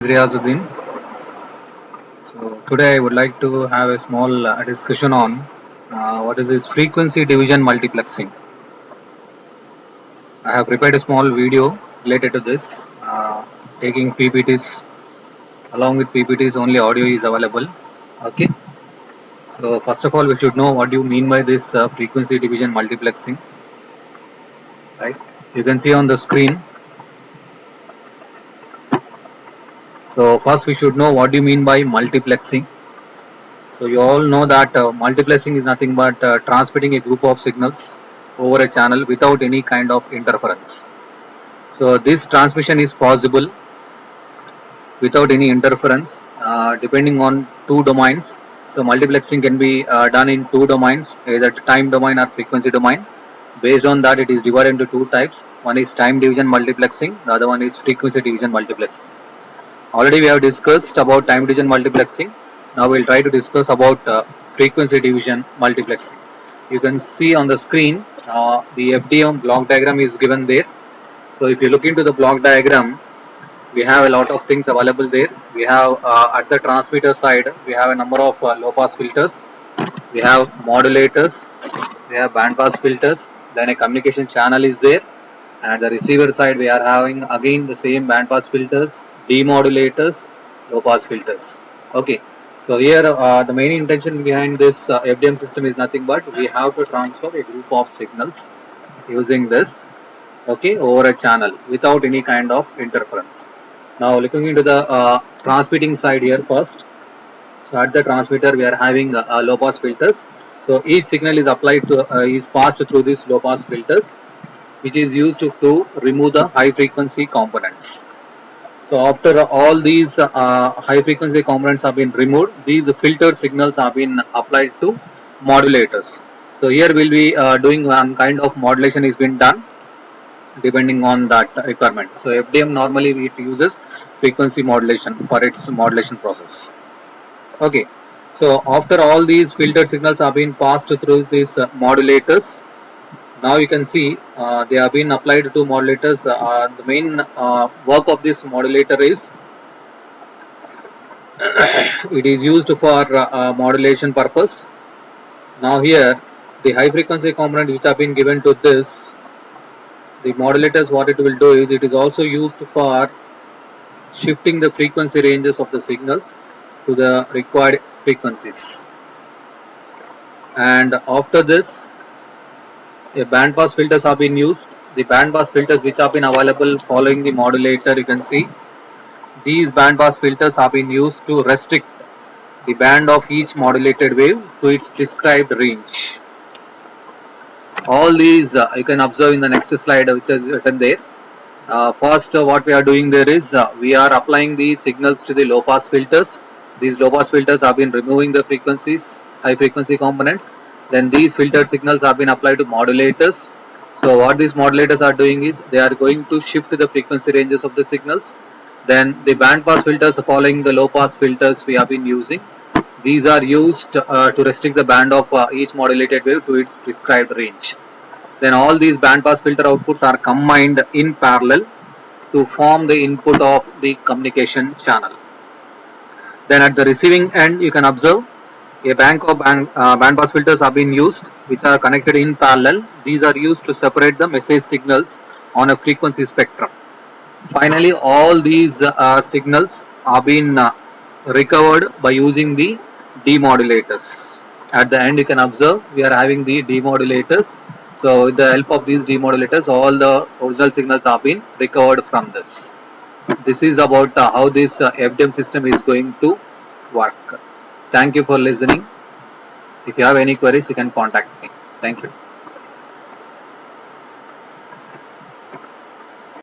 Riazuddin. So today I would like to have a small discussion on what is this frequency division multiplexing. I have prepared a small video related to this. Taking PPTs along with PPTs only audio is available. Okay. So first of all we should know what do you mean by this frequency division multiplexing, right? You can see on the screen. So first we should know what do you mean by multiplexing. So you all know that multiplexing is nothing but transmitting a group of signals over a channel without any kind of interference. So this transmission is possible without any interference depending on two domains. So multiplexing can be done in two domains, either time domain or frequency domain. Based on that, it is divided into two types. One is time division multiplexing, the other one is frequency division multiplexing. Already we have discussed about time division multiplexing. Now we'll try to discuss about frequency division multiplexing. You can see on the screen the FDM block diagram is given there. So if you look into the block diagram, we have a lot of things available there. We have at the transmitter side, we have a number of low pass filters. We have modulators. We have band pass filters. Then a communication channel is there. And at the receiver side, we are having again the same band pass filters, demodulators, low pass filters. Okay. So here the main intention behind this FDM system is nothing but we have to transfer a group of signals using this, okay, over a channel without any kind of interference. Now looking into the transmitting side here first. So at the transmitter we are having low pass filters. So each signal is applied to is passed through these low pass filters, which is used to remove the high frequency components. So after all these high frequency components have been removed, these filtered signals have been applied to modulators. So here we'll be doing one kind of modulation is been done depending on that requirement. So FDM normally it uses frequency modulation for its modulation process. Okay. So after all these filtered signals have been passed through these modulators, now you can see they have been applied to modulators. The main work of this modulator is it is used for modulation purpose. Now here the high frequency component which have been given to this, the modulators what it will do is it is also used for shifting the frequency ranges of the signals to the required frequencies. And after this, a band pass filters have been used. The band pass filters which have been available following the modulator, you can see these band pass filters have been used to restrict the band of each modulated wave to its prescribed range. All these you can observe in the next slide which is written there. First what we are doing there is we are applying the signals to the low pass filters. These low pass filters have been removing the frequencies, high frequency components. Then these filtered signals have been applied to modulators. So what these modulators are doing is they are going to shift the frequency ranges of the signals. Then the band pass filters following the low pass filters we have been using. These are used to restrict the band of each modulated wave to its prescribed range. Then all these band pass filter outputs are combined in parallel to form the input of the communication channel. Then at the receiving end, you can observe a bank of band pass filters have been used, which are connected in parallel. These are used to separate the message signals on a frequency spectrum. Finally, all these signals are being recovered by using the demodulators. At the end, you can observe we are having the demodulators. So with the help of these demodulators, all the original signals have been recovered from this. This is about how this FDM system is going to work. Thank you for listening. If you have any queries, you can contact me. Thank you.